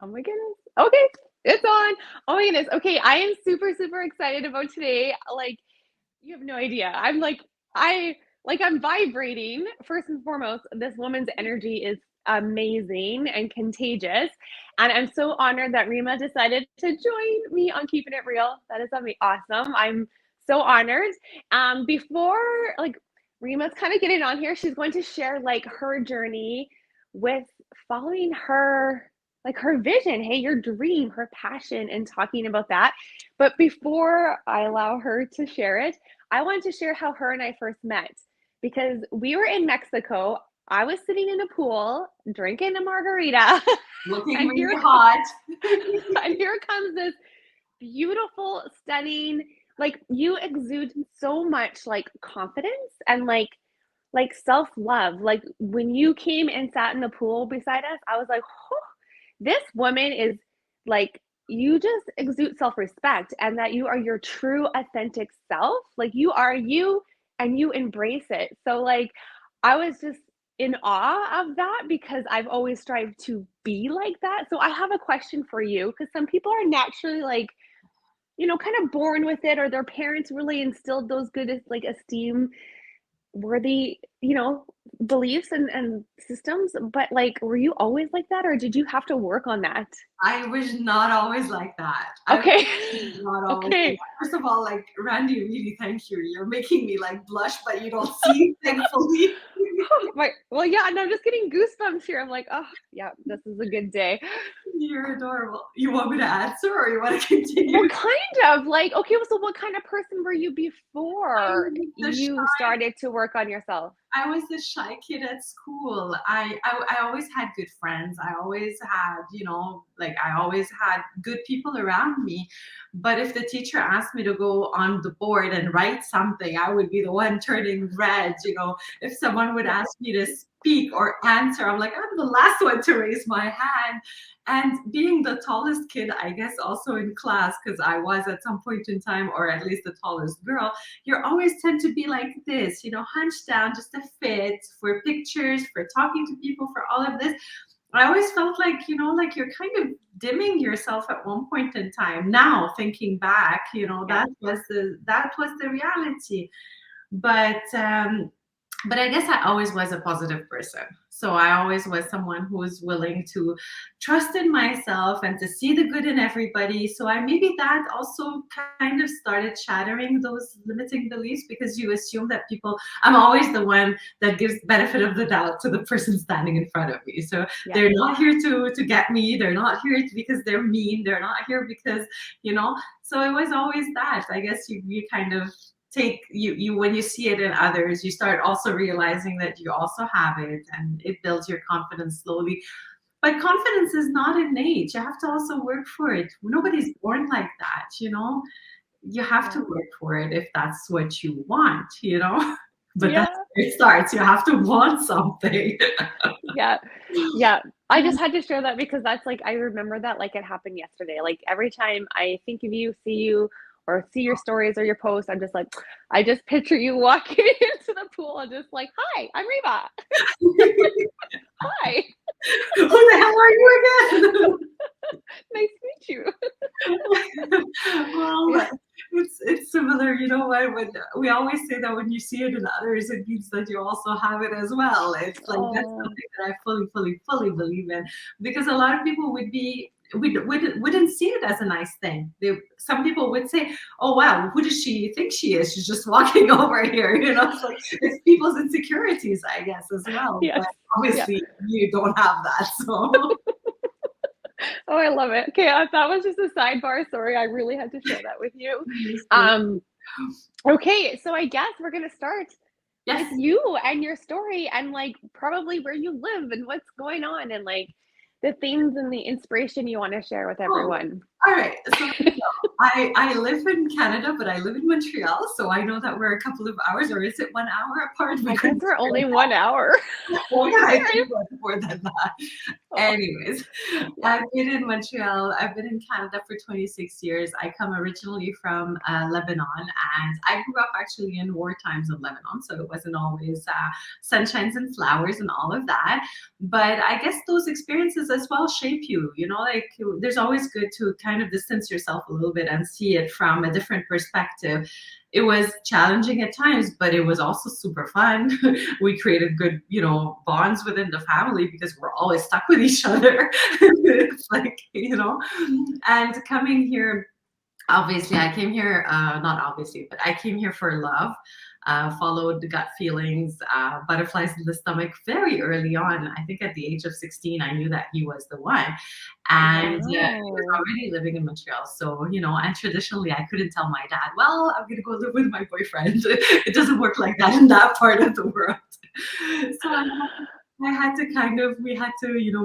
Oh my goodness. Okay, it's on. Oh my goodness. Okay, I am super, super excited about today. Like, you have no idea. I'm vibrating. First and foremost, this woman's energy is amazing and contagious. And I'm so honored that Rima decided to join me on Keeping It Real. That is awesome. I'm so honored. Before like Rima's kind of getting on here, she's going to share like her journey with following her vision, hey, your dream, her passion, and talking about that. But before I allow her to share it, I wanted to share how her and I first met because we were in Mexico. I was sitting in a pool drinking a margarita, Looking and really hot. and here comes this beautiful, stunning, like you exude so much like confidence and like self-love. Like when you came and sat in the pool beside us, I was like, oh, this woman is like, you just exude self-respect and that you are your true authentic self. Like you are you and you embrace it. So like I was just in awe of that because I've always strived to be like that. So I have a question for you because some people are naturally like, kind of born with it, or their parents really instilled those good like esteem worthy, beliefs and systems. But like, were you always like that, or did you have to work on that? I was not always like that. I was Okay. not always like Okay. that. First of all, like Randy, really thank you. You're making me like blush, but you don't see, thankfully. Well, yeah, and I'm just getting goosebumps here. I'm like, oh, yeah, this is a good day. You're adorable. You want me to answer or you want to continue? Well, kind of like, okay, so what kind of person were you I before was the you started to work on yourself? I was the shy kid at school. I always had good friends. I always had, like I always had good people around me. But if the teacher asked me to go on the board and write something, I would be the one turning red. If someone would ask me to speak or answer, I'm like, I'm the last one to raise my hand. And being the tallest kid, I guess also in class, because I was at some point in time, or at least the tallest girl, you always tend to be like this, hunched down just to fit for pictures, for talking to people, for all of this. I always felt like, like you're kind of dimming yourself at one point in time. Now thinking back, Yeah. that was the reality. But I guess I always was a positive person. So I always was someone who was willing to trust in myself and to see the good in everybody. So maybe that also kind of started shattering those limiting beliefs, because you assume that I'm always the one that gives benefit of the doubt to the person standing in front of me. So Yeah. they're not here to get me. They're not here because they're mean. They're not here because, so it was always that. I guess you kind of take you when you see it in others, you start also realizing that you also have it, and it builds your confidence slowly. But confidence is not innate. You have to also work for it. Nobody's born like that. You have to Yeah. work for it if that's what you want. But that's Yeah. where it starts. You have to want something. Yeah. Yeah. I just had to share that because that's like, I remember that like it happened yesterday. Like every time I think of you, see you, or see your stories or your posts, I'm just like, I just picture you walking into the pool and just like, hi, I'm Rima. Hi. Who the hell are you again? Nice to meet you. Well, Yeah. it's similar, when we always say that when you see it in others, it means that you also have it as well. It's like that's Oh, something that I fully, fully, fully believe in, because a lot of people wouldn't see it as a nice thing. Some people would say, "Oh wow, who does she think she is? She's just walking over here." It's like it's people's insecurities, I guess, as well. yes. But Yeah. obviously, you don't have that, so. Oh, I love it. Okay, that was just a sidebar. Sorry, I really had to share that with you. Yes, Um, okay, so I guess we're gonna start with yes. you and your story and like probably where you live and what's going on and like the things and the inspiration you want to share with Oh, everyone. All right. So I live in Canada, but I live in Montreal, so I know that we're a couple of hours, or is it 1 hour apart? We I guess couldn't we're figure only it 1 hour. out. Oh yeah, I think Sorry. it was more than that. Oh, Anyways, yeah. I've been in Montreal. I've been in Canada for 26 years. I come originally from Lebanon, and I grew up actually in war times of Lebanon, so it wasn't always sunshines and flowers and all of that. But I guess those experiences as well shape you. You know, like there's always good to kind of distance yourself a little bit and see it from a different perspective. It was challenging at times, but it was also super fun. We created good, bonds within the family because we're always stuck with each other. It's like, and coming here, obviously I came here, not obviously, but I came here for love. Followed the gut feelings, butterflies in the stomach very early on. I think at the age of 16, I knew that he was the one. And he was Wow. already living in Montreal. So, and traditionally I couldn't tell my dad, well, I'm going to go live with my boyfriend. It doesn't work like that in that part of the world. So we had to,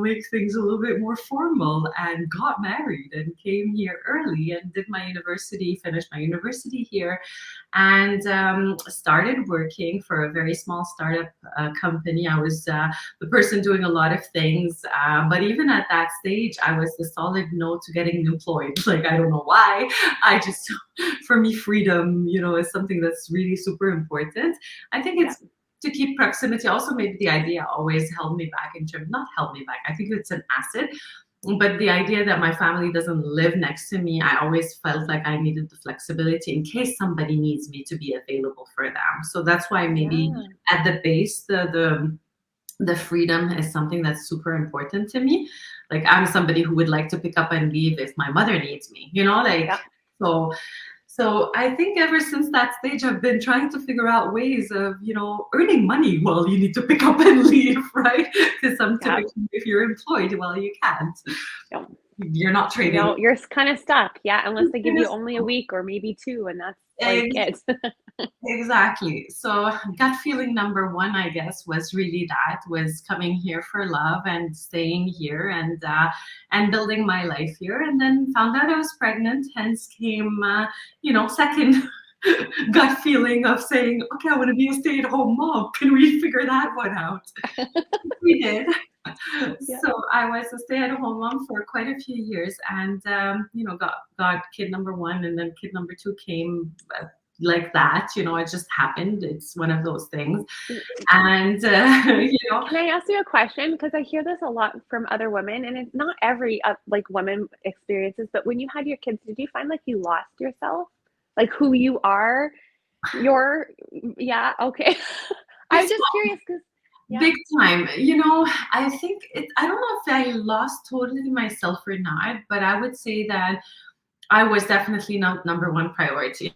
make things a little bit more formal and got married and came here early and did my university, finished my university here, and started working for a very small startup company. I was the person doing a lot of things, but even at that stage, I was the solid no to getting employed. Like, I don't know why. I just, for me, freedom, is something that's really super important. I think Yeah. it's to keep proximity. Also, maybe the idea always held me back in terms, not held me back. I think it's an asset, but the idea that my family doesn't live next to me, I always felt like I needed the flexibility in case somebody needs me to be available for them. So that's why maybe Yeah. at the base, the freedom is something that's super important to me. Like, I'm somebody who would like to pick up and leave if my mother needs me, like, Yeah. so I think ever since that stage, I've been trying to figure out ways of, earning money while you need to pick up and leave, right? Because some Yeah. typically, if you're employed, well, you can't. Yeah. You're not trading. No, you're kind of stuck. Yeah, unless they give you only a week or maybe two, and that's like it. Exactly. So gut feeling number one, I guess, was really that was coming here for love and staying here and building my life here. And then found out I was pregnant. Hence came, second gut feeling of saying, okay, I want to be a stay-at-home mom. Can we figure that one out? We did. Yeah. So I was a stay-at-home mom for quite a few years, and got kid number one, and then kid number two came like that. It just happened. It's one of those things, and Can I ask you a question? Because I hear this a lot from other women, and it's not every like woman experiences. But when you had your kids, did you find like you lost yourself, like who you are? Yeah, okay. I'm just curious because yeah, big time. I think I don't know if I lost totally myself or not, but I would say that I was definitely not number one priority.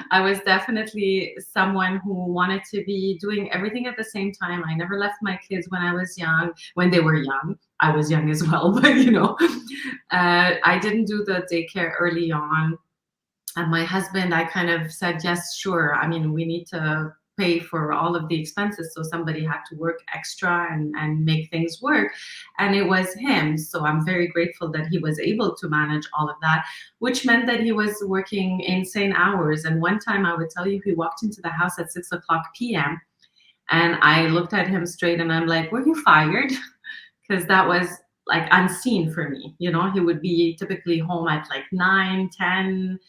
I was definitely someone who wanted to be doing everything at the same time. I never left my kids when I was young. When they were young, I was young as well, but I didn't do the daycare early on. And my husband, I kind of said, yes, sure. I mean, we need to pay for all of the expenses. So somebody had to work extra and make things work. And it was him. So I'm very grateful that he was able to manage all of that, which meant that he was working insane hours. And one time I would tell you, he walked into the house at 6 o'clock p.m. And I looked at him straight and I'm like, were you fired? Because that was like unseen for me. He would be typically home at like 9, 10,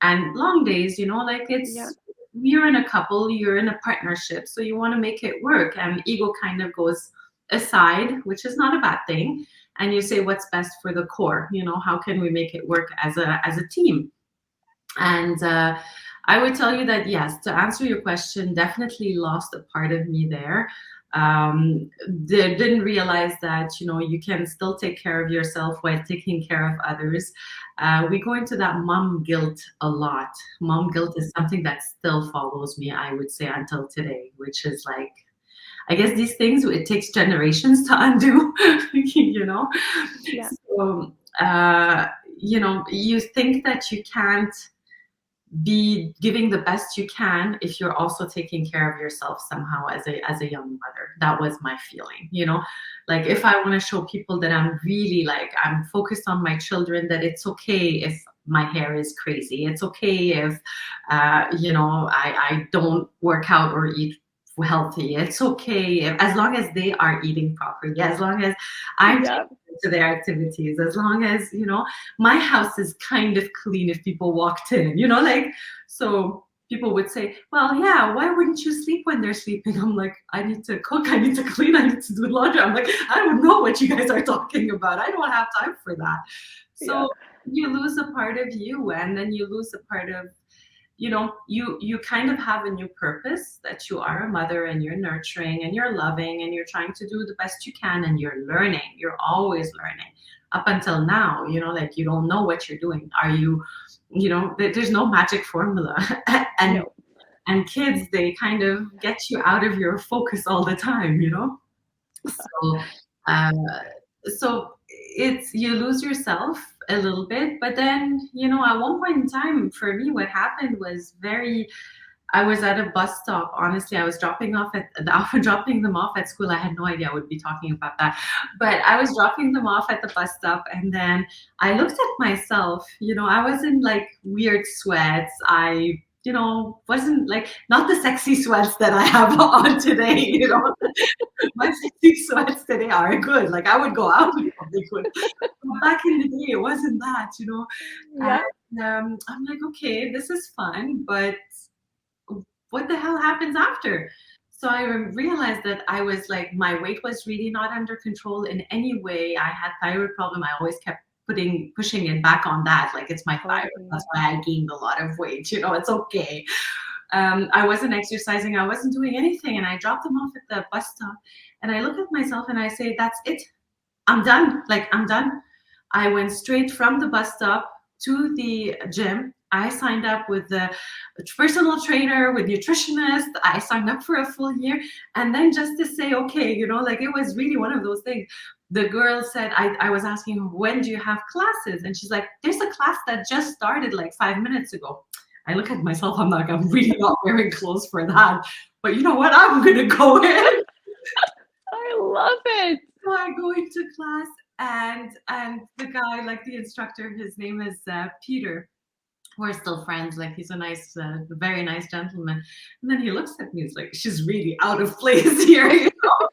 and long days, like yeah, you're in a couple, you're in a partnership, so you want to make it work, and ego kind of goes aside, which is not a bad thing, and you say what's best for the core, how can we make it work as a team. And I would tell you that, yes, to answer your question, definitely lost a part of me there. They didn't realize that, you can still take care of yourself while taking care of others. We go into that mom guilt a lot. Mom guilt is something that still follows me, I would say, until today, which is like, I guess these things, it takes generations to undo, you know? yeah, So, you think that you can't be giving the best you can if you're also taking care of yourself somehow as a young mother. That was my feeling, you know, like if I want to show people that I'm really like I'm focused on my children, that it's okay if my hair is crazy, it's okay if you know I don't work out or eat healthy, it's okay if, as long as they are eating properly, as long as I'm taking Yeah. them to their activities, as long as, you know, my house is kind of clean if people walked in, you know, like, so people would say, well, yeah, why wouldn't you sleep when they're sleeping? I'm like, I need to cook, I need to clean, I need to do laundry. I'm like, I don't know what you guys are talking about. I don't have time for that. Yeah. So you lose a part of you, and then you lose a part of, you know, you kind of have a new purpose, that you are a mother and you're nurturing and you're loving and you're trying to do the best you can and you're learning, you're always learning up until now, you know, like you don't know what you're doing. Are you, you know, there's no magic formula. and No. and kids, they kind of get you out of your focus all the time, you know. So uh, so it's, you lose yourself a little bit, but then, you know, at one point in time for me what happened was very, I was at a bus stop. Honestly, I was dropping them off at school. I had no idea I would be talking about that, but I was dropping them off at the bus stop, and then I looked at myself. You know, I was in like weird sweats. I, you know, wasn't like, not the sexy sweats that I have on today. You know, my sexy sweats today are good. Like I would go out in public with. But back in the day, it wasn't that. You know, Yeah. I'm like, okay, this is fun, but what the hell happens after? So I realized that I was like, my weight was really not under control in any way. I had thyroid problem. I always kept pushing it back on that. Like, it's my thyroid. Totally. That's why I gained a lot of weight. You know, it's okay. I wasn't exercising. I wasn't doing anything. And I dropped them off at the bus stop. And I look at myself and I say, that's it. I'm done. Like, I'm done. I went straight from the bus stop to the gym. I signed up with the personal trainer, with nutritionist. I signed up for a full year. And then just to say, okay, you know, like it was really one of those things. The girl said, I was asking her, when do you have classes? And she's like, there's a class that just started like 5 minutes ago. I look at myself, I'm like, I'm really not wearing clothes for that. But you know what? I'm going to go in. I love it. So I go into class, and the guy, like the instructor, his name is Peter. We're still friends. Like, he's a nice, very nice gentleman. And then he looks at me. He's like, she's really out of place here. You know?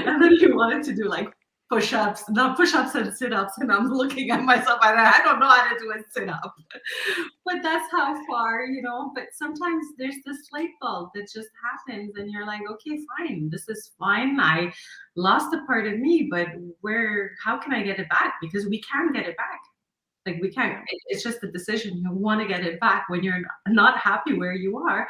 And then he wanted to do like push-ups, not push-ups and sit-ups. And I'm looking at myself, and I don't know how to do a sit-up. But that's how far, you know. But sometimes there's this light bulb that just happens, and you're like, okay, fine, this is fine. I lost a part of me, but how can I get it back? Because we can get it back. Like, we can't, it's just a decision. You want to get it back when you're not happy where you are.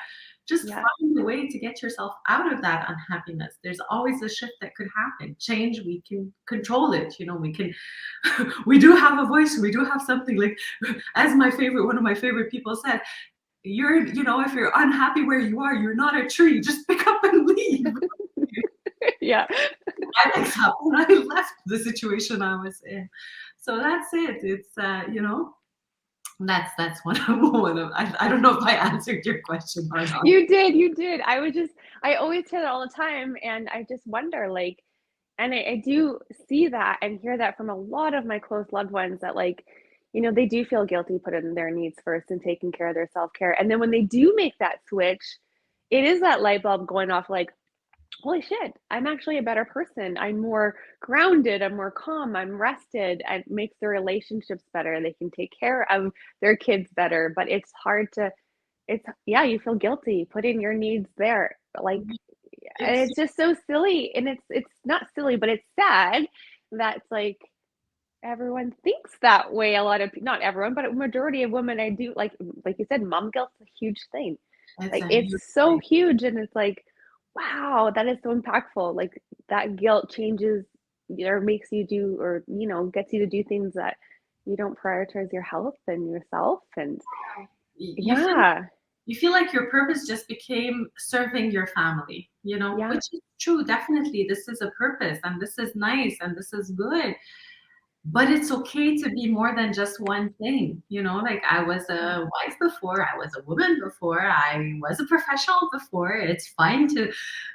Just Yeah. find a way to get yourself out of that unhappiness. There's always a shift that could happen. Change, we can control it. You know, we can, we do have a voice. We do have something, like, as one of my favorite people said, you know, if you're unhappy where you are, you're not a tree. Just pick up and leave. Yeah. I picked up when I left the situation I was in. So that's it. It's you know, that's one of I don't know if I answered your question or not. You did, you did. I always hear that all the time, and I just wonder, like, and I do see that and hear that from a lot of my close loved ones that, like, they do feel guilty putting their needs first and taking care of their self-care. And then when they do make that switch, it is that light bulb going off like, holy shit, I'm actually a better person. I'm more grounded. I'm more calm. I'm rested. And it makes their relationships better. They can take care of their kids better. But it's hard to, yeah, you feel guilty putting your needs there. Like, and It's it's just so silly. And it's not silly, but it's sad that it's like everyone thinks that way. A lot of, not everyone, but a majority of women, I do, like you said, mom guilt's a huge thing. it's Like, a it's huge so thing. huge, and it's like, wow, that is so impactful. Like, that guilt changes or makes you do, or, gets you to do things that you don't prioritize your health and yourself. And You feel yeah, you feel like your purpose just became serving your family, you know, yeah, which is true. Definitely, this is a purpose, and this is nice, and this is good. but it's okay to be more than just one thing. Like I was a wife before, I was a woman before, I was a professional before. It's fine to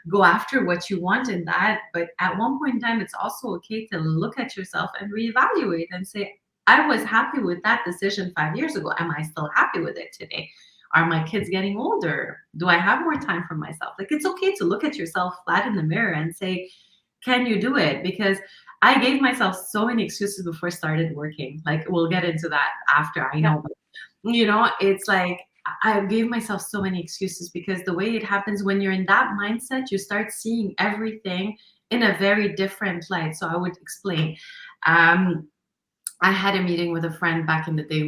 go after what you want in that, but at one point in time, it's also okay to look at yourself and reevaluate and say, I was happy with that decision 5 years ago. Am I still happy with it today? Are my kids getting older? Do I have more time for myself? Like, it's okay to look at yourself flat in the mirror and say, can you do it? Because I gave myself so many excuses before I started working. Like, we'll get into that after, I Yeah. know. But, it's like I gave myself so many excuses because the way it happens when you're in that mindset, you start seeing everything in a very different light. So I would explain. Um, I had a meeting with a friend back in the day.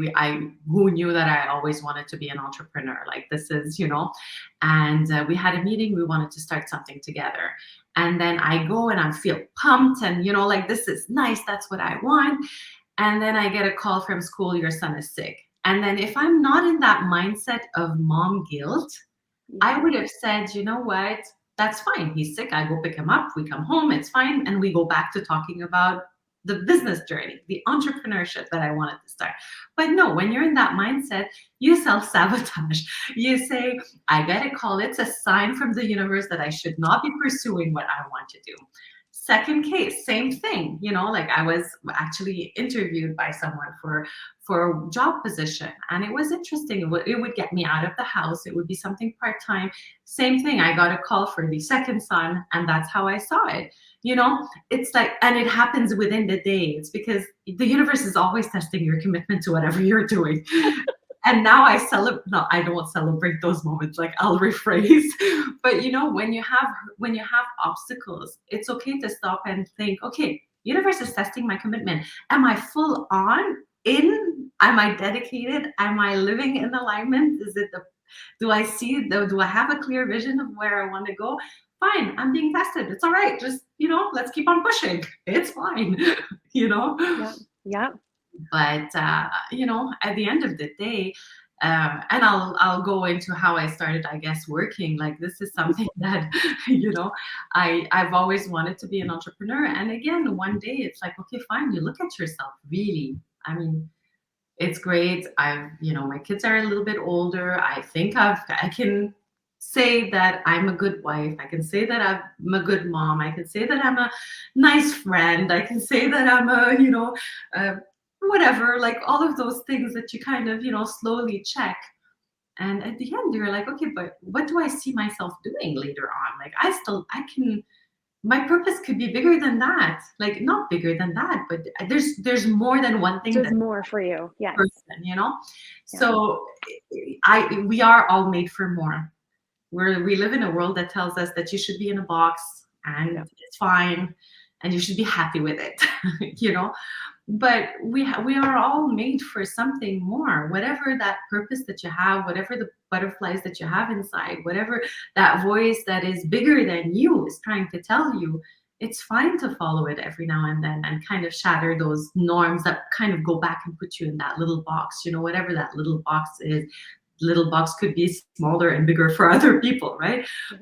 Who knew that I always wanted to be an entrepreneur. Like, this is, and we had a meeting. We wanted to start something together. And then I go and I feel pumped and, like, this is nice. That's what I want. And then I get a call from school, your son is sick. And then if I'm not in that mindset of mom guilt, I would have said, you know what? That's fine. He's sick. I go pick him up. We come home. It's fine. And we go back to talking about the business journey, the entrepreneurship that I wanted to start. But no, when you're in that mindset, you self-sabotage. You say, I get a call. It's a sign from the universe that I should not be pursuing what I want to do. Second case, same thing. Like, I was actually interviewed by someone for a job position, and it was interesting. It would get me out of the house. It would be something part-time. Same thing. I got a call for the second son, and that's how I saw it. It's like, and it happens within the day. It's because the universe is always testing your commitment to whatever you're doing. And now I celebrate. No, I don't celebrate those moments. Like, I'll rephrase. But when you have obstacles, it's okay to stop and think, okay, universe is testing my commitment. Am I full on in? Am I dedicated? Am I living in alignment? Do I have a clear vision of where I want to go? Fine, I'm being tested. It's all right. Just, let's keep on pushing. It's fine. you know Yeah. Yeah. but at the end of the day, and I'll go into how I started, I guess, working. Like, this is something that I've always wanted to be an entrepreneur. And again, one day it's like, okay, fine, you look at yourself. Really, I mean, it's great. My kids are a little bit older. I think I can say that I'm a good wife. I can say that I'm a good mom. I can say that I'm a nice friend. I can say that I'm uh, whatever, like, all of those things that you kind of, slowly check. And at the end, you're like, okay, but what do I see myself doing later on? Like, I can, my purpose could be bigger than that. Like, not bigger than that, but there's more than one thing There's that more for you. Yes. person. Yeah. So we are all made for more. We live in a world that tells us that you should be in a box and Yeah. it's fine and you should be happy with it. you know but we are all made for something more. Whatever that purpose that you have, whatever the butterflies that you have inside, whatever that voice that is bigger than you is trying to tell you, it's fine to follow it every now and then and kind of shatter those norms that kind of go back and put you in that little box. Whatever that little box is. Little box could be smaller and bigger for other people, right? Yeah.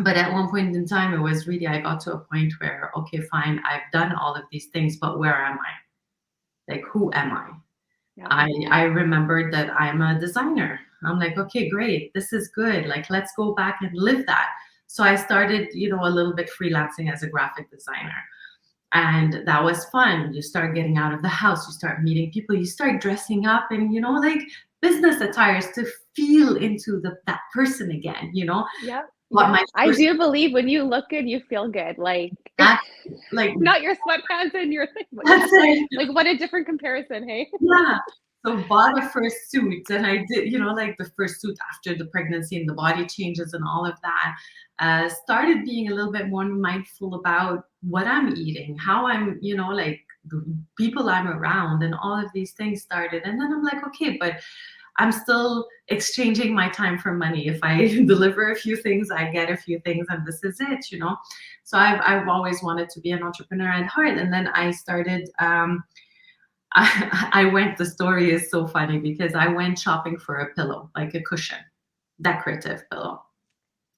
But at one point in time, it was really, I got to a point where, okay, fine, I've done all of these things, but where am I? Like, who am I? Yeah. I remembered that I'm a designer. I'm like, okay, great, this is good. Like, let's go back and live that. So I started, a little bit freelancing as a graphic designer. And that was fun. You start getting out of the house, you start meeting people, you start dressing up and, like, business attires to feel into that person again, Yeah. what Yeah. my I first do believe when you look good, you feel good. Like, that like not your sweatpants and your thing, but yeah. that's it. Like, what a different comparison, hey? Yeah. So bought a first suit and I did, like, the first suit after the pregnancy and the body changes and all of that. Started being a little bit more mindful about what I'm eating, how I'm, like, the people I'm around, and all of these things started. And then I'm like, okay, but I'm still exchanging my time for money. If I deliver a few things, I get a few things, and this is it. So I've always wanted to be an entrepreneur at heart. And then I started, I went, the story is so funny because I went shopping for a pillow, like a cushion, decorative pillow.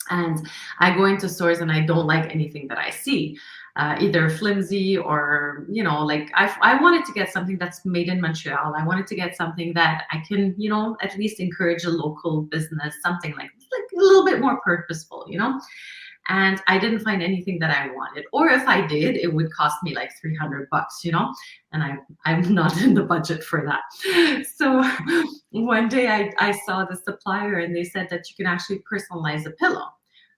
And I go into stores and I don't like anything that I see. either flimsy or, like I wanted to get something that's made in Montreal. I wanted to get something that I can, at least encourage a local business, something like a little bit more purposeful. And I didn't find anything that I wanted. Or if I did, it would cost me like $300, and I'm not in the budget for that. So one day I saw the supplier and they said that you can actually personalize a pillow.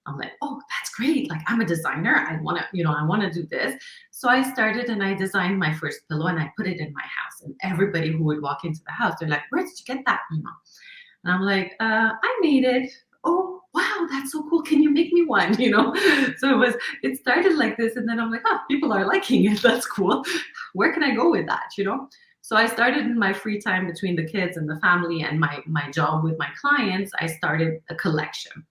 I'm like, oh, that's great. Like, I'm a designer. I want to do this. So I started and I designed my first pillow and I put it in my house. And everybody who would walk into the house, they're like, where did you get that, Rima? And I'm like, I made it. Oh, wow, that's so cool. Can you make me one? So it started like this. And then I'm like, oh, people are liking it. That's cool. Where can I go with that? So I started in my free time between the kids and the family and my job with my clients. I started a collection.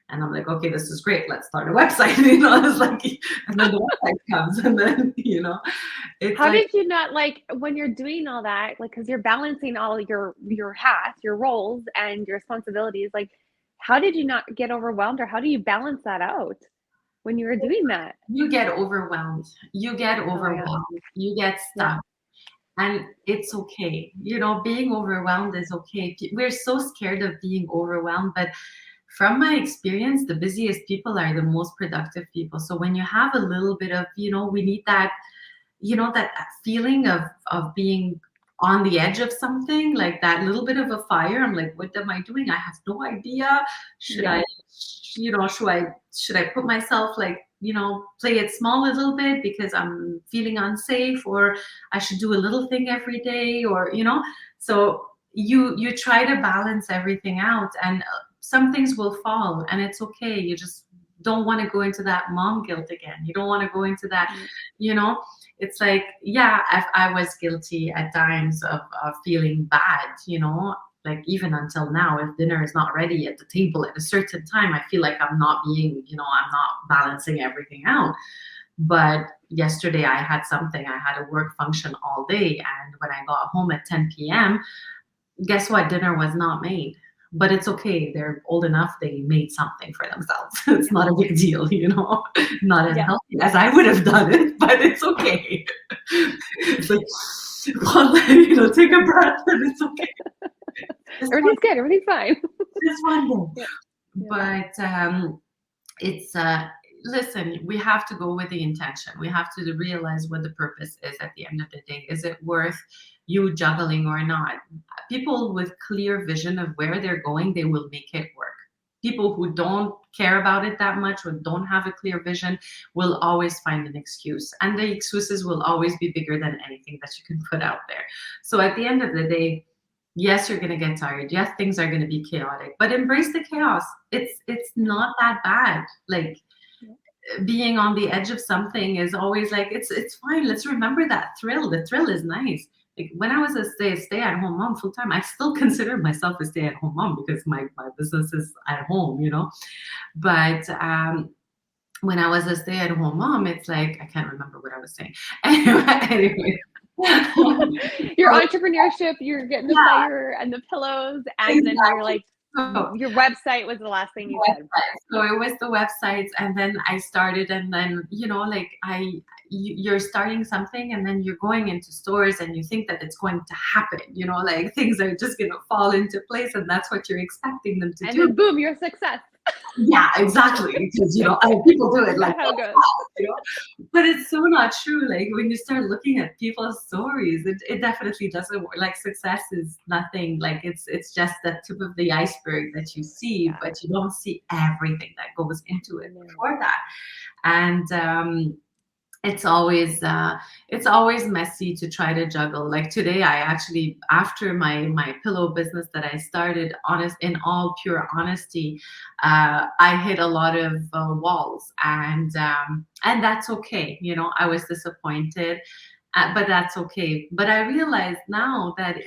And I'm like, okay, this is great. Let's start a website. I was like, and then the website comes, and then it's How did you not, like, when you're doing all that, like, because you're balancing all your hats, your roles, and your responsibilities, like, how did you not get overwhelmed, or how do you balance that out when you were doing that? You get overwhelmed. You get overwhelmed. Oh, yeah. You get stuck. Yeah. And it's okay. Being overwhelmed is okay. We're so scared of being overwhelmed, but from my experience, the busiest people are the most productive people. So when you have a little bit of, we need that, that feeling of being on the edge of something, like that little bit of a fire. I'm like, what am I doing? I have no idea. Should I put myself, like, play it small a little bit because I'm feeling unsafe, or I should do a little thing every day, or, so you try to balance everything out, and some things will fall, and it's okay. You just don't want to go into that mom guilt again. You don't want to go into that, it's like, yeah, I was guilty at times of feeling bad, like even until now, if dinner is not ready at the table at a certain time, I feel like I'm not balancing everything out. But yesterday I had a work function all day, and when I got home at 10 p.m., guess what? Dinner was not made. But it's okay. They're old enough. They made something for themselves. It's not a big deal, not as healthy as I would have done it, but it's okay. It's like, take a breath, and it's okay. Everything's good. Everything's fine. Just one day. Yeah. But it's listen, we have to go with the intention. We have to realize what the purpose is at the end of the day. Is it worth you juggling or not? People with clear vision of where they're going, they will make it work. People who don't care about it that much, or don't have a clear vision, will always find an excuse. And the excuses will always be bigger than anything that you can put out there. So at the end of the day, yes, you're going to get tired. Yes, things are going to be chaotic, but embrace the chaos. It's not that bad. Like, being on the edge of something is always like, it's fine. Let's remember that thrill. The thrill is nice. Like, when I was a stay-at-home mom full time, I still consider myself a stay-at-home mom because my business is at home, But when I was a stay-at-home mom, it's like, I can't remember what I was saying. Anyway. Your entrepreneurship, you're getting the fire and the pillows, and then you're like, your website was the last thing you said. So it was the websites, and then I started, and then like you're starting something, and then you're going into stores, and you think that it's going to happen, like things are just going to fall into place, and that's what you're expecting them to do. And then boom, you're a success. Yeah, exactly. Because people do it like that, but it's so not true. Like, when you start looking at people's stories, it definitely doesn't work. Like, success is nothing. Like, it's just the tip of the iceberg that you see, but you don't see everything that goes into it before that. And it's always messy to try to juggle. Like, today, I actually, after my pillow business that I started, in all pure honesty, I hit a lot of walls, and that's okay. I was disappointed, but that's okay. But I realized now that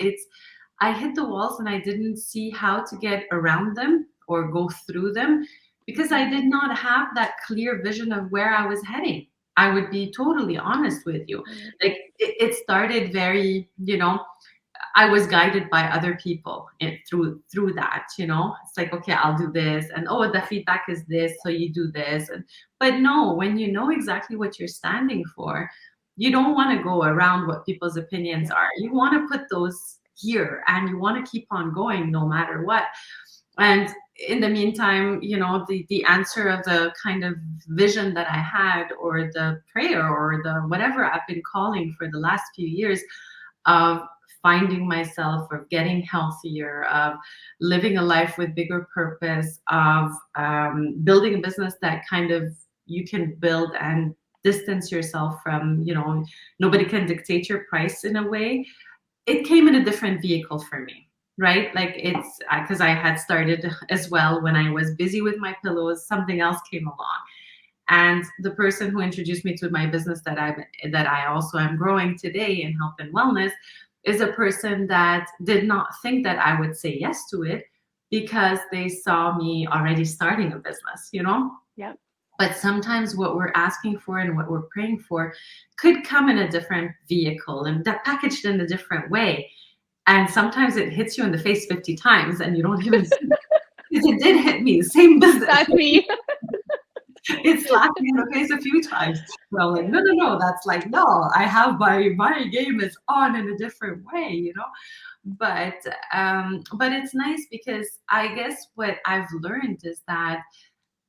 I hit the walls, and I didn't see how to get around them or go through them, because I did not have that clear vision of where I was heading. I would be totally honest with you. Like, it started very, I was guided by other people through that, you know. It's like, okay, I'll do this, and oh, the feedback is this, so you do this. And but no, when you know exactly what you're standing for, you don't want to go around what people's opinions are. You want to put those here, and you want to keep on going no matter what. And in the meantime, you know, the answer of the kind of vision that I had, or the prayer, or the whatever I've been calling for the last few years, of finding myself, of getting healthier, of living a life with bigger purpose, of building a business that kind of you can build and distance yourself from, you know, nobody can dictate your price in a way. It came in a different vehicle for me, right? Like it's because I had started as well when I was busy with my pillows, something else came along. And the person who introduced me to my business that I also am growing today in health and wellness is a person that did not think that I would say yes to it, because they saw me already starting a business, you know? Yep. But sometimes what we're asking for and what we're praying for could come in a different vehicle and that packaged in a different way. And sometimes it hits you in the face 50 times and you don't even see it. Because it did hit me, same business. That's me. It slapped me in the face a few times. But I'm like, no, no, no. That's like, no, I have my game is on in a different way, you know. But it's nice because I guess what I've learned is that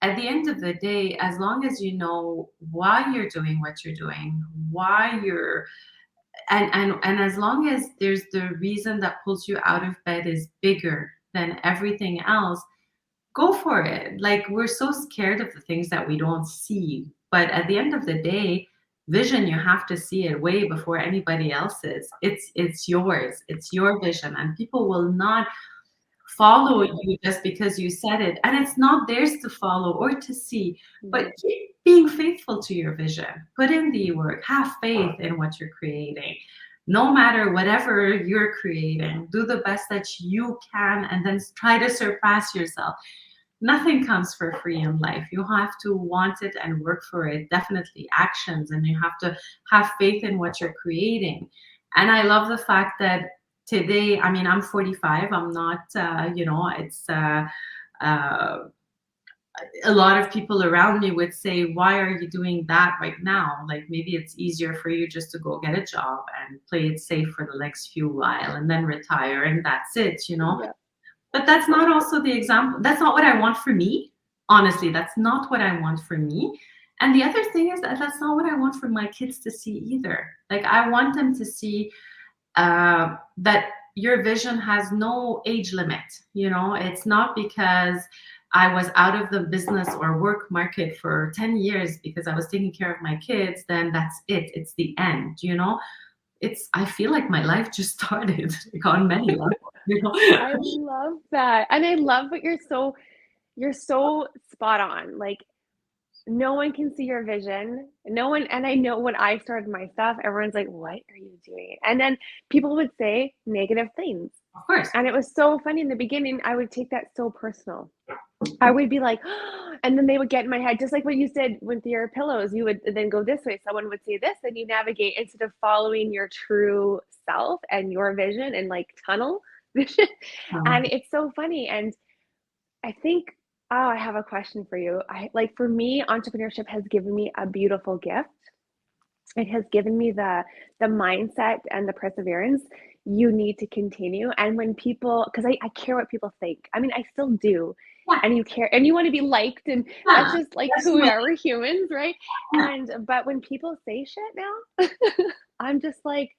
at the end of the day, as long as you know why you're doing what you're doing, why you're and as long as there's the reason that pulls you out of bed is bigger than everything else, go for it. Like, we're so scared of the things that we don't see, but at the end of the day, vision, you have to see it way before anybody else's. It's yours, it's your vision, and people will not follow you just because you said it, and it's not theirs to follow or to see. But keep being faithful to your vision, put in the work, have faith in what you're creating, no matter whatever you're creating. Do the best that you can, and then try to surpass yourself. Nothing comes for free in life. You have to want it and work for it, definitely actions, and you have to have faith in what you're creating. And I love the fact that today, I mean, I'm 45. I'm not, you know, it's uh, a lot of people around me would say, why are you doing that right now? Like, maybe it's easier for you just to go get a job and play it safe for the next few while and then retire, and that's it, you know? Yeah. But that's not also the example. That's not what I want for me. Honestly, that's not what I want for me. And the other thing is that that's not what I want for my kids to see either. Like, I want them to see that your vision has no age limit. You know, it's not because I was out of the business or work market for 10 years because I was taking care of my kids, then that's it. It's the end, you know? I feel like my life just started, like, on many levels, you know? I love that. And I love what you're so spot on. Like, no one can see your vision. No one, and I know when I started my stuff, everyone's like, what are you doing? And then people would say negative things. Of course. And it was so funny in the beginning. I would take that so personal. I would be like, oh, and then they would get in my head, just like what you said with your pillows. You would then go this way. Someone would say this, and you navigate instead of following your true self and your vision and like tunnel vision. And it's so funny. And I think, oh, I have a question for you. Like, for me, entrepreneurship has given me a beautiful gift. It has given me the mindset and the perseverance you need to continue. And when people, because I care what people think. I mean, I still do. Yeah. And you care and you want to be liked, and that's just like who we are. We're humans, right? But when people say shit now, I'm just like,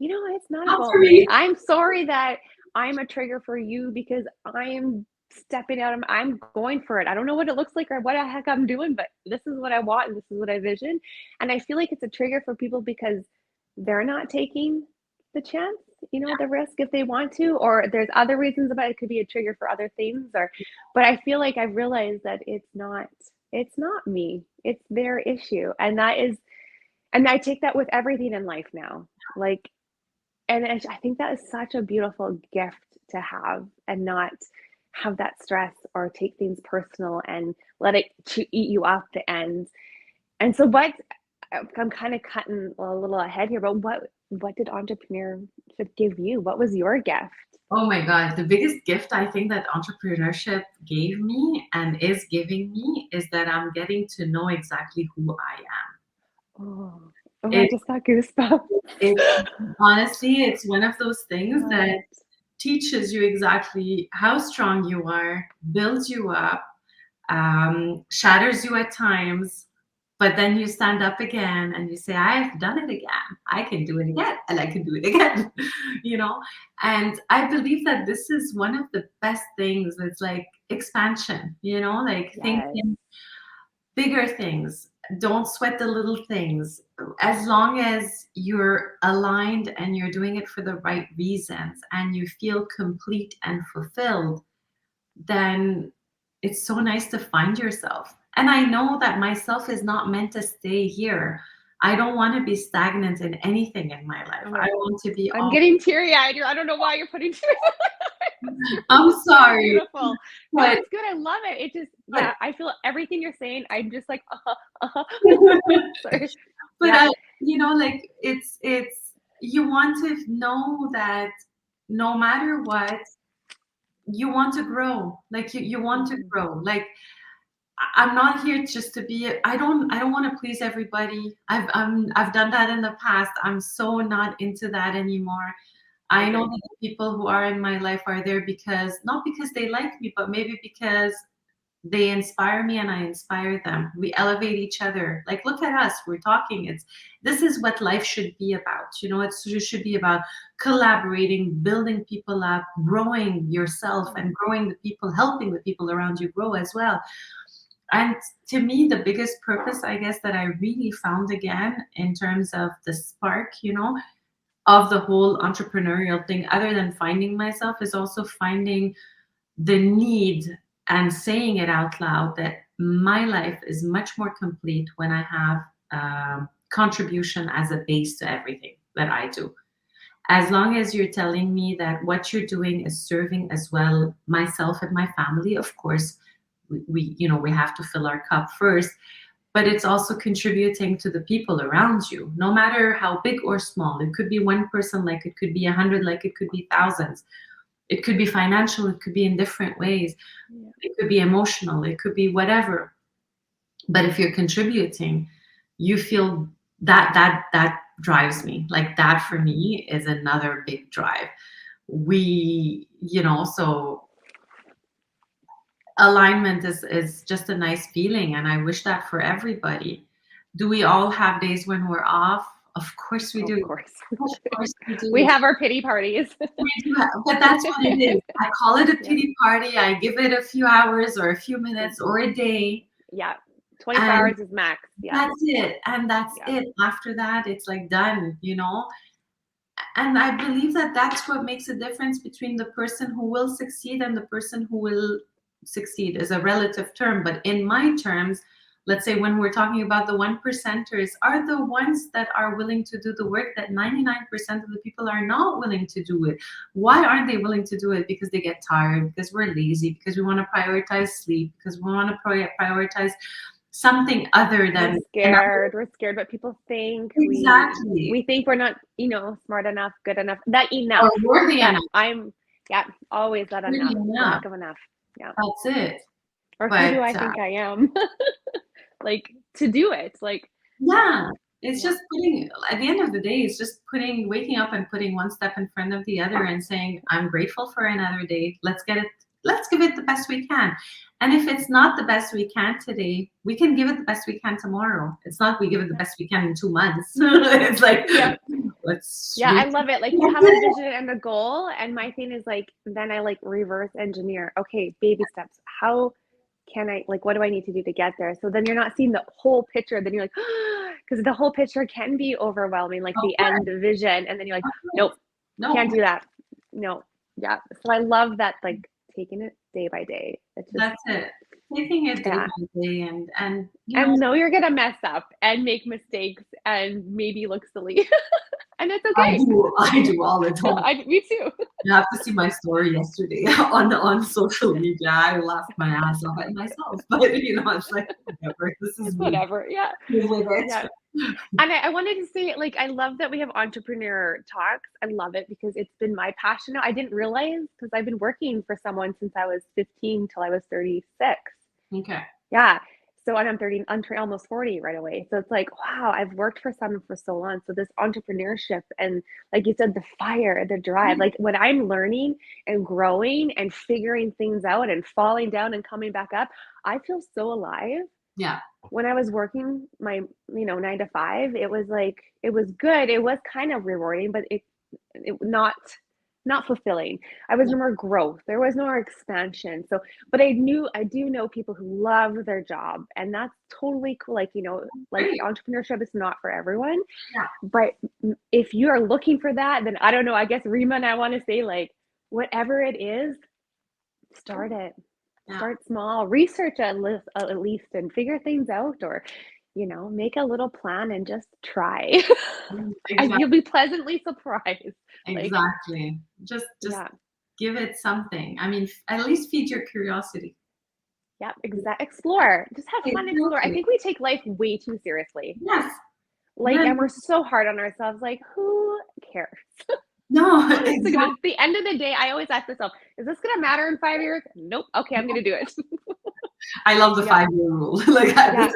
you know, it's not about me. I'm sorry that I'm a trigger for you because I am stepping out. I'm going for it. I don't know what it looks like or what the heck I'm doing, but this is what I want and this is what I vision. And I feel like it's a trigger for people because they're not taking the chance, you know, the risk if they want to, or there's other reasons about it. It could be a trigger for other things, but I feel like I've realized that it's not me. It's their issue. And I take that with everything in life now. Like, and I think that is such a beautiful gift to have and not have that stress or take things personal and let it eat you up. And so I'm kind of cutting a little ahead here, but what did entrepreneurship give you? What was your gift? Oh my God. The biggest gift I think that entrepreneurship gave me and is giving me is that I'm getting to know exactly who I Oh, oh, am. I just got goosebumps. It honestly, it's one of those things Love that it. teaches you exactly how strong you are, builds you up, shatters you at times, but then you stand up again and you say, I've done it again. I can do it again and I can do it again, you know? And I believe that this is one of the best things. It's like expansion, like Yes. thinking bigger things. Don't sweat the little things. As long as you're aligned and you're doing it for the right reasons and you feel complete and fulfilled, then it's so nice to find yourself. And I know that myself is not meant to stay here. I don't want to be stagnant in anything in my life. I Oh, want to be I'm all. getting teary-eyed. I don't know why you're putting tears in my eyes. I'm It's so sorry, beautiful. No, but it's good. I love it. It just, but yeah, I feel everything you're saying. I'm just like, uh-huh. Sorry. but Yeah. like it's you want to know that no matter what, you want to grow. Like you want to Mhm. grow. Like I'm not here just to be. I don't want to please everybody. I've done that in the past. I'm so not into that anymore. I know Agree. that the people who are in my life are there because not because they like me, but maybe because they inspire me and I inspire them. We elevate each other. Like, look at us. We're talking. This is what life should be about. It should be about collaborating, building people up, growing yourself, and growing the people, helping the people around you grow as well. And to me, the biggest purpose, I guess, that I really found again in terms of the spark, of the whole entrepreneurial thing, other than finding myself, is also finding the need and saying it out loud that my life is much more complete when I have contribution as a base to everything that I do. As long as you're telling me that what you're doing is serving as well myself and my family, of course, we have to fill our cup first, but it's also contributing to the people around you, no matter how big or small. It could be one person, like it could be 100, like it could be thousands. It could be financial, it could be in different ways. Yeah. It could be emotional, it could be whatever. But if you're contributing, you feel that drives me. Like that for me is another big drive. So alignment is just a nice feeling, and I wish that for everybody. Do we all have days when we're off? Of course we Of do. course. Of course we We do. have our pity parties. We do but that's what it is. I call it a Yeah. pity party. I give it a few hours or a few minutes or a day, Yeah. 24 and hours is max. Yeah. that's it. And that's Yeah. it. After that, it's like done. And I believe that that's what makes a difference between the person who will succeed and the person who will succeed, is a relative term. But in my terms, let's say when we're talking about the one percenters, are the ones that are willing to do the work that 99% of the people are not willing to do it. Why aren't they willing to do it? Because they get tired, because we're lazy, because we want to prioritize sleep, because we want to prioritize something other We're than. scared. We're scared what people think. We Exactly. think we're not, smart enough, good enough, that Or enough. worthy That enough. I'm, yeah, always that Worthy enough, enough. lack of enough. Yeah. That's it. Or who But do I think I am? Like to do it. Like, yeah, yeah, it's yeah, just putting, at the end of the day, it's just waking up and putting one step in front of the other and saying, I'm grateful for another day. Let's give it the best we can. And if it's not the best we can today, we can give it the best we can tomorrow. It's not we give it the best we can in 2 months. It's like, yeah. let's Yeah, I reach. love it. Like you have a vision and a goal, and my thing is like then I like reverse engineer. Okay, baby steps. How can I like what do I need to do to get there? So then you're not seeing the whole picture. Then you're like, because the whole picture can be overwhelming, like Of the course, end vision, and then you're like, of nope, course. No, can't do that. No, yeah. So I love that, like taking it day by day. It's just that's it. Taking it day yeah, by day and and know you're gonna mess up and make mistakes and maybe look silly. And it's okay. I do all the time. Me too. You have to see my story yesterday on social media. I laughed my ass off at myself, but it's like whatever. This is It's me. whatever. Yeah. Live with Yeah. it. And I wanted to say, like, I love that we have entrepreneur talks. I love it because it's been my passion now. I didn't realize because I've been working for someone since I was 15 till I was 36. Okay. Yeah. So I'm 30, I'm almost 40 right away. So it's like, wow, I've worked for someone for so long. So this entrepreneurship and like you said, the fire, the drive, like when I'm learning and growing and figuring things out and falling down and coming back up, I feel so alive. Yeah. When I was working my, 9 to 5, it was like, it was good. It was kind of rewarding, but it not fulfilling. I was no more growth. There was no more expansion. So, but I do know people who love their job, and that's totally cool. Like, like Great. entrepreneurship is not for everyone, Yeah. but if you are looking for that, then I don't know. I guess Rima and I want to say like, whatever it is, start it. Yeah. Start small, research at least and figure things out, or make a little plan and just try. And Exactly. you'll be pleasantly surprised. Like, Exactly. Just yeah, give it something. I mean, at least feed your curiosity. yeah, explore. Just have fun, explore. I Exactly. think we take life way too seriously. Yes. Like, Yes. and we're so hard on ourselves. Like, who cares? No, Like, exactly. at the end of the day, I always ask myself, is this gonna matter in 5 years? Nope. Okay, I'm gonna do it. I love the Yeah. 5-year rule. Like Yeah.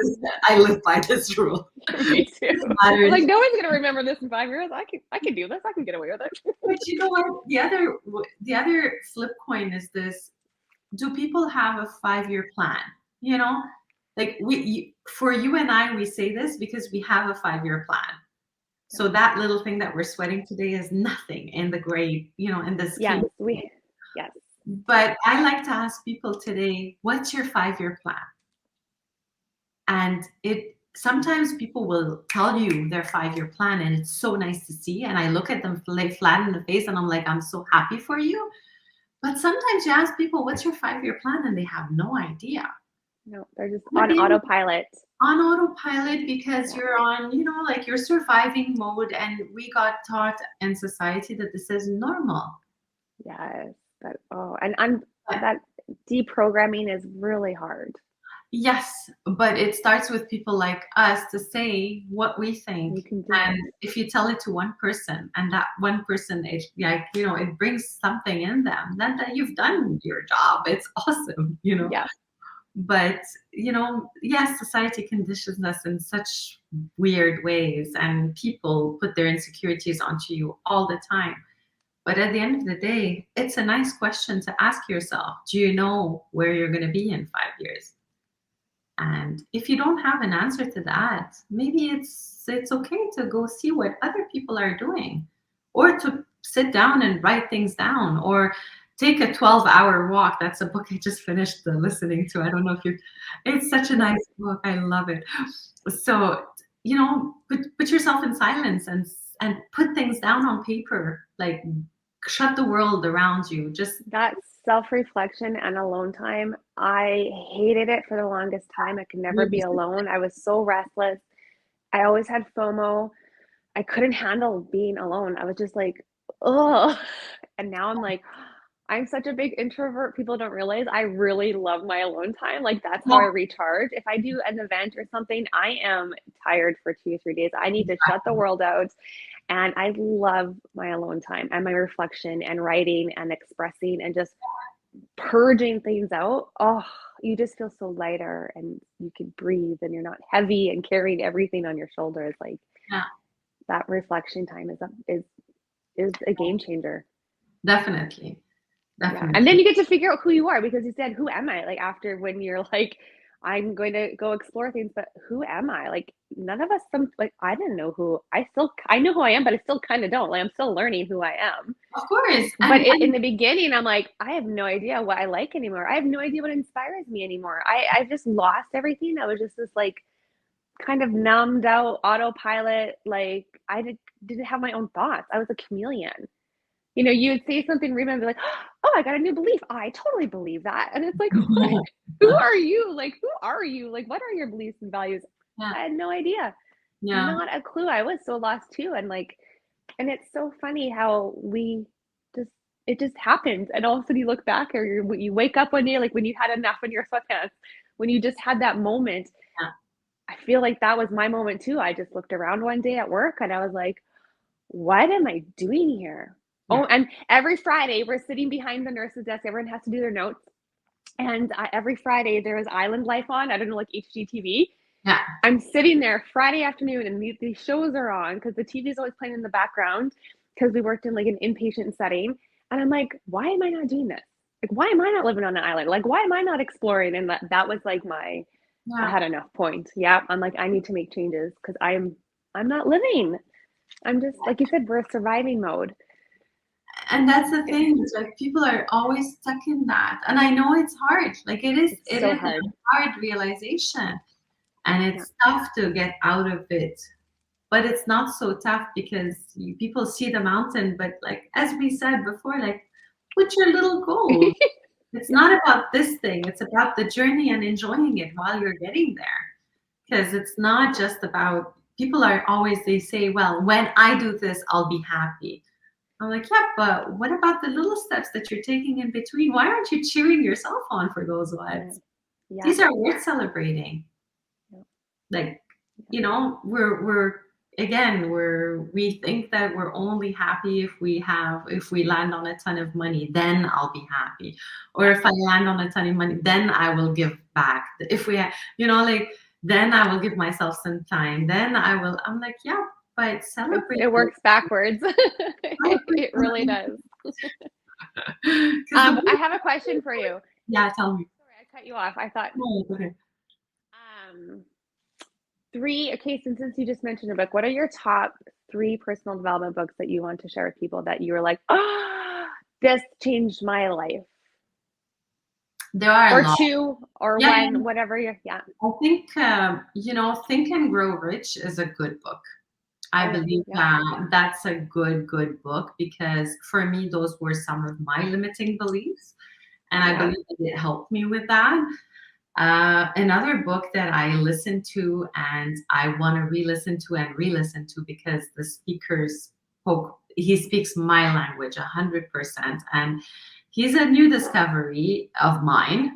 I live by this rule. Me too. Doesn't I matter. was like, no one's gonna remember this in 5 years. I can do this. I can get away with it. But you know what? The other flip coin is this. Do people have a 5-year plan? Like for you and I, we say this because we have a 5-year plan. So that little thing that we're sweating today is nothing in the great, in the scheme. Yes. But I like to ask people today, what's your 5-year plan? And sometimes people will tell you their 5-year plan, and it's so nice to see. And I look at them like flat in the face, and I'm like, I'm so happy for you. But sometimes you ask people, what's your 5-year plan? And they have no idea. No, they're just on autopilot. On autopilot because you're on, like your surviving mode. And we got taught in society that this is normal. Yes. And that deprogramming is really hard. Yes, but it starts with people like us to say what we think. You can do And it. if you tell it to one person and that one person, it brings something in them, then that you've done your job. It's awesome. Yeah. But, yes, society conditions us in such weird ways, and people put their insecurities onto you all the time. But at the end of the day, it's a nice question to ask yourself. Do you know where you're going to be in 5 years? And if you don't have an answer to that, maybe it's okay to go see what other people are doing, or to sit down and write things down, or take a 12-hour walk. That's a book I just finished listening to. I don't know if it's such a nice book. I love it. So, put yourself in silence and put things down on paper, like shut the world around you. Just That self-reflection and alone time, I hated it for the longest time. I could never be alone. I was so restless. I always had FOMO. I couldn't handle being alone. I was just like, oh. And now I'm like, I'm such a big introvert. People don't realize I really love my alone time. Like, that's how I recharge. If I do an event or something, I am tired for 2 or 3 days. I need to shut the world out. And I love my alone time and my reflection and writing and expressing and just purging things out. Oh, you just feel so lighter and you can breathe and you're not heavy and carrying everything on your shoulders. Like, yeah, that reflection time is a game changer. definitely. Yeah. And then you get to figure out who you are, because you said, who am I? Like, after, when you're like, I'm going to go explore things, but who am I? Like, none of us, I didn't know I know who I am, but I still kind of don't. Like, I'm still learning who I am. Of course. But in the beginning, I'm like, I have no idea what I like anymore. I have no idea what inspires me anymore. I just lost everything. I was just this like kind of numbed out autopilot. Like, I didn't have my own thoughts. I was a chameleon. You would say something, Rima, and be like, oh, I got a new belief. I totally believe that. And it's like, what? Who are you? Like, who are you? Like, what are your beliefs and values? Yeah. I had no idea. Yeah. Not a clue. I was so lost too. And like, And it's so funny how we just it just happens, and all of a sudden you look back, or you wake up one day, like when you had enough in your sweatpants, when you just had that moment. Yeah. I feel like that was my moment too. I just looked around one day at work and I was like, what am I doing here? Yeah. Oh, and every Friday we're sitting behind the nurse's desk. Everyone has to do their notes. And every Friday there was Island Life on. I don't know, like HGTV. Yeah. I'm sitting there Friday afternoon and these shows are on because the TV is always playing in the background because we worked in like an inpatient setting. And I'm like, why am I not doing this? Like, why am I not living on an island? Like, why am I not exploring? And that was like I Yeah. had enough point. Yeah. I'm like, I need to make changes because I'm not living. I'm just, like you said, we're surviving mode. And that's the thing, it's like people are always stuck in that. And I know it's hard. Like It's it so is hard. a hard realization. And Yeah. it's tough to get out of it. But it's not so tough because people see the mountain, but like as we said before, like put your little goals. It's Yeah. not about this thing, it's about the journey and enjoying it while you're getting there. Because it's not just about people are always they say, well, when I do this, I'll be happy. I'm like, yeah, but what about the little steps that you're taking in between? Why aren't you cheering yourself on for those Yeah. ones? Yeah. These are worth celebrating. Yeah. Like, we're again, we think that we're only happy if we land on a ton of money, then I'll be happy. Or if I land on a ton of money, then I will give back. If we like then I will give myself some time. Then I'm like, yeah, but celebrate It it. works backwards. Celebrate It really does. because I have a question for you. yeah, tell me. Sorry, I cut you off. I thought Oh, okay. um three. Okay, since you just mentioned a book, what are your top three personal development books that you want to share with people that you were like, oh, this changed my life? There are a Or lot. two, or Yeah, one, whatever you, yeah. I think Think and Grow Rich is a good book. I Oh, believe yeah. that's a good book because for me, those were some of my limiting beliefs. And I Yeah. believe that it helped me with that. Another book that I listened to and I want to re-listen to and re-listen to because the he speaks my language 100%. And he's a new discovery of mine.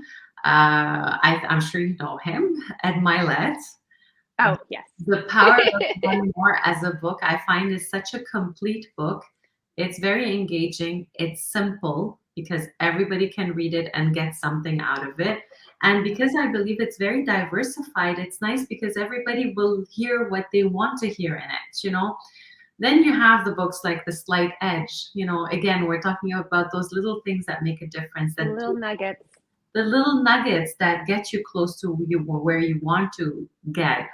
I'm sure you know him, Ed Mylett. Oh, yes. The Power of One More as a book, I find is such a complete book. It's very engaging. It's simple because everybody can read it and get something out of it. And because I believe it's very diversified, it's nice because everybody will hear what they want to hear in it. Then you have the books like The Slight Edge. Again, we're talking about those little things that make a difference, The little nuggets. the little nuggets that get you close to where you want to get,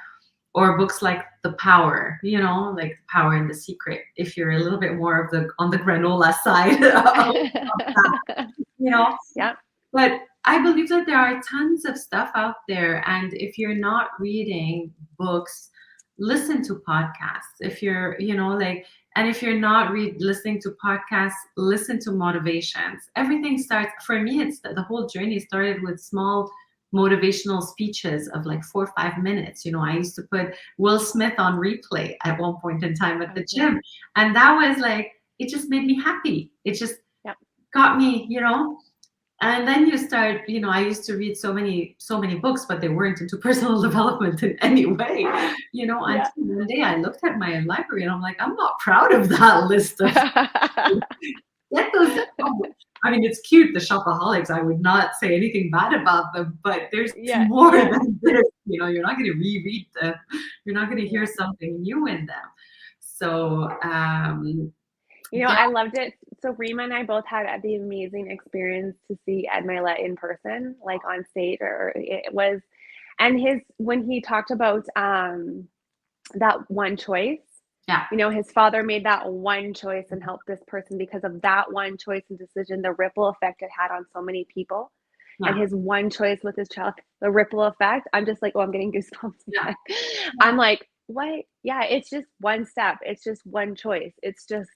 or books like The Power, like The Power and the Secret, if you're a little bit more of the on the granola side of that, you know. Yeah. But I believe that there are tons of stuff out there, and if you're not reading books, listen to podcasts. If you're, and if you're not listening to podcasts, listen to motivations. Everything starts for me. It's the whole journey started with small motivational speeches of like 4 or 5 minutes. I used to put Will Smith on replay at one point in time at the Yeah. gym. And that was like, it just made me happy. It just Yep. got me. And then you start, I used to read so many books, but they weren't into personal development in any way, Yeah. until one day I looked at my library and I'm like, I'm not proud of that list of get those. I mean, it's cute, the shopaholics. I would not say anything bad about them, but there's Yeah. more Yeah. than this. You're not going to reread them. You're not going to hear Yeah. something new in them. So, yeah, I loved it. So Rima and I both had the amazing experience to see Ed Mylett in person, like on stage, or it was, and when he talked about that one choice, yeah, his father made that one choice and helped this person because of that one choice and decision, the ripple effect it had on so many people. And yeah, his one choice with his child, the ripple effect, I'm just like, oh, I'm getting goosebumps yeah, again. yeah. I'm like, what? Yeah, it's just one step. It's just one choice. It's just,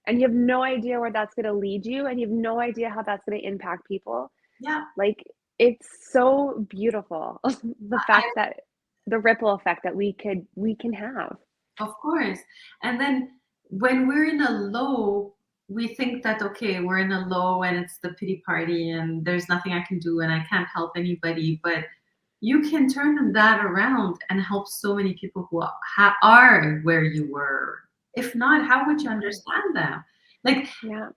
and you have no idea where that's going to lead you. And you have no idea how that's going to impact people. Yeah. Like, it's so beautiful. The fact that the ripple effect that we can have. Of course. And then when we're in a low, we think that, okay, we're in a low and it's the pity party and there's nothing I can do and I can't help anybody. But you can turn that around and help so many people who are where you were. If not, how would you understand them? Like, Yeah.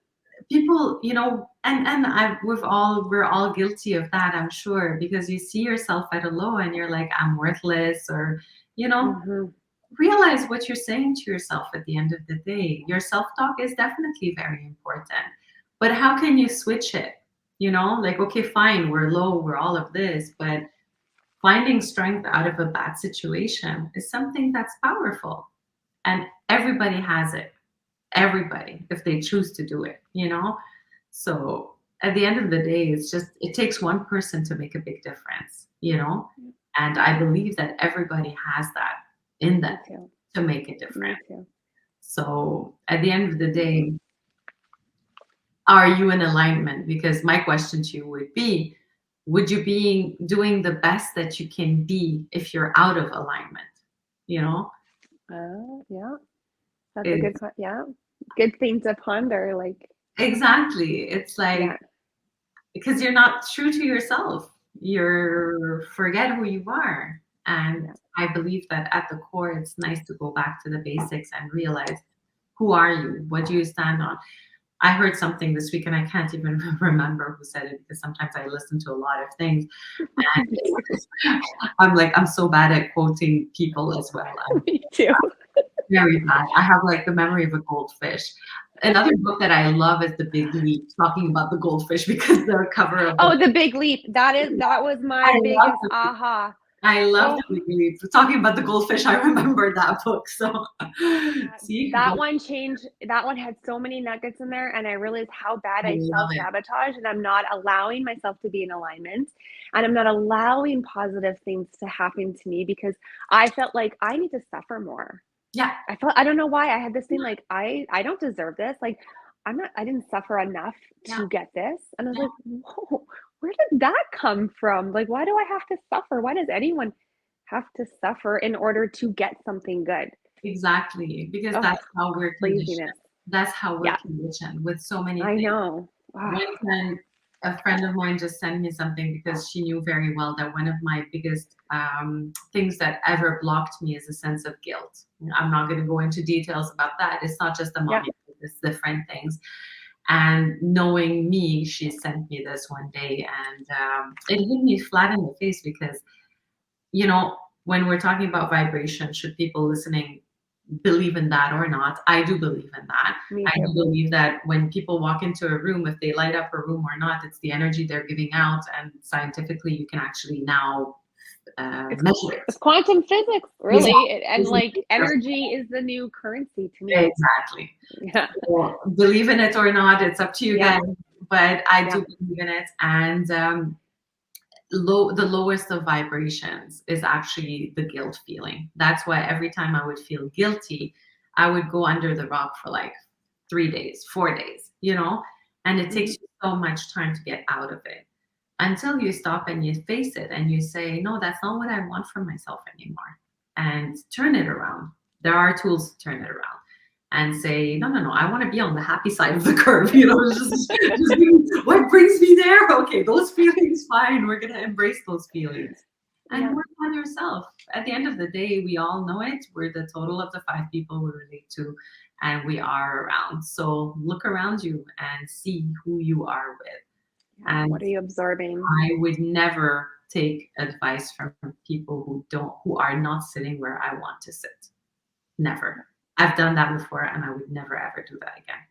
people, and we're all guilty of that, I'm sure, because you see yourself at a low and you're like, I'm worthless, or you know Mm-hmm. realize what you're saying to yourself. At the end of the day, your self-talk is definitely very important, but how can you switch it? Like, okay, fine, we're low, we're all of this, but finding strength out of a bad situation is something that's powerful, and everybody has it. Everybody, if they choose to do it. So at the end of the day, it takes one person to make a big difference. And I believe that everybody has that in Me them too. to make a Me difference. too. So at the end of the day, are you in alignment? Because my question to you would be, would you be doing the best that you can be if you're out of alignment? You know, Yeah. That's a it's yeah. Good thing to ponder. Like, exactly. It's like, yeah. because you're not true to yourself. You forget who you are. And Yeah. I believe that at the core, it's nice to go back to the basics and realize, who are you? What do you stand on? I heard something this week and I can't even remember who said it, because sometimes I listen to a lot of things. Me too. And I'm like, I'm so bad at quoting people as well. I'm Me too. very bad. I have like the memory of a goldfish. Another book that I love is The Big Leap, talking about the goldfish, because the cover of the Oh, The Big Leap. That was I my love biggest the aha. I love Oh, The Big Leap. Talking about the goldfish, I remember that book. So yeah. see, That one changed. That one had so many nuggets in there, and I realized how bad I I love it. self-sabotage, and I'm not allowing myself to be in alignment, and I'm not allowing positive things to happen to me because I felt like I need to suffer more. Yeah, I don't know why I had this thing like I don't deserve this. Like I didn't suffer enough yeah, to get this. And I was yeah, like, whoa, where did that come from? Like, why do I have to suffer? Why does anyone have to suffer in order to get something good? exactly. Because Oh, that's how we're conditioned. laziness. That's how we're Yeah, conditioned with so many I things. know. Ah, One time, a friend of mine just sent me something, because she knew very well that one of my biggest things that ever blocked me is a sense of guilt. I'm not going to go into details about that. It's not just the yeah. mommy, it's different things. And knowing me, she sent me this one day, and it hit me flat in the face, because, you know, when we're talking about vibration, should people listening believe in that or not? I do believe in that. Me I do too. believe that when people walk into a room, if they light up a room or not, it's the energy they're giving out. And scientifically, you can actually now It's measure it. it's quantum physics, Exactly. really. And like energy is the new currency to me. Exactly. Yeah. So believe in it or not, it's up to you Yeah. guys. But I Yeah. do believe in it. And the lowest of vibrations is actually the guilt feeling. That's why every time I would feel guilty, I would go under the rock for like 3 days, 4 days. And it takes Mhm. you so much time to get out of it, until you stop and you face it and you say, no, that's not what I want from myself anymore, and turn it around. There are tools to turn it around and say, no, no, no, I want to be on the happy side of the curve. What brings me there? Okay, those feelings, fine. We're going to embrace those feelings and Yeah. work on yourself. At the end of the day, we all know it. We're the total of the 5 people we relate to, and we are around. So look around you and see who you are with. Yeah. And What are you absorbing? I would never take advice from people who are not sitting where I want to sit. Never. I've done that before, and I would never ever do that again.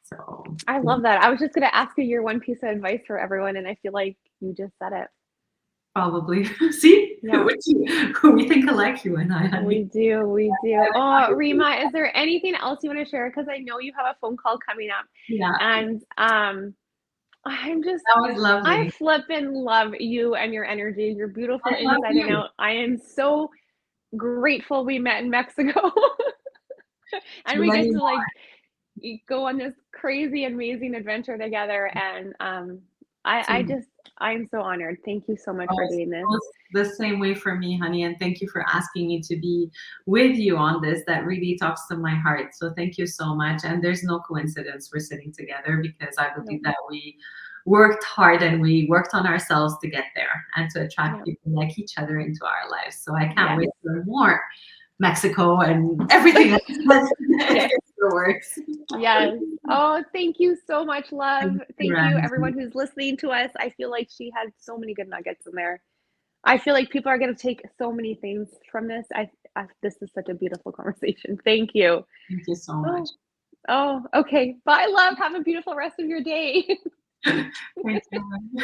So I love that. I was just gonna ask you your one piece of advice for everyone, and I feel like you just said it. probably see, Yeah, we think alike, you and I, we honey. do. We do. Oh, Rima, is there anything else you want to share? Because I know you have a phone call coming up, Yeah, and I'm just, that was I lovely. flip and love you and your energy. You're beautiful I love inside and you. out. I am so grateful we met in Mexico, and Too we get many to more. like go on this crazy, amazing adventure together. And I So, just I'm so honored. Thank you so much for oh, doing this. it's the same way for me, honey, and thank you for asking me to be with you on this. That really talks to my heart. So thank you so much. And there's no coincidence we're sitting together because I No, believe that we worked hard and we worked on ourselves to get there and to attract yeah, people like each other into our lives. So I can't yes, wait to learn more Mexico and everything else that's yes, in the works. yes. Oh, thank you so much, love. Thank you, Thank you, Randy. everyone who's listening to us. I feel like she had so many good nuggets in there. I feel like people are going to take so many things from this. This is such a beautiful conversation. Thank you. Thank you so much. Oh, oh, okay. Bye, love. Have a beautiful rest of your day. Thank you.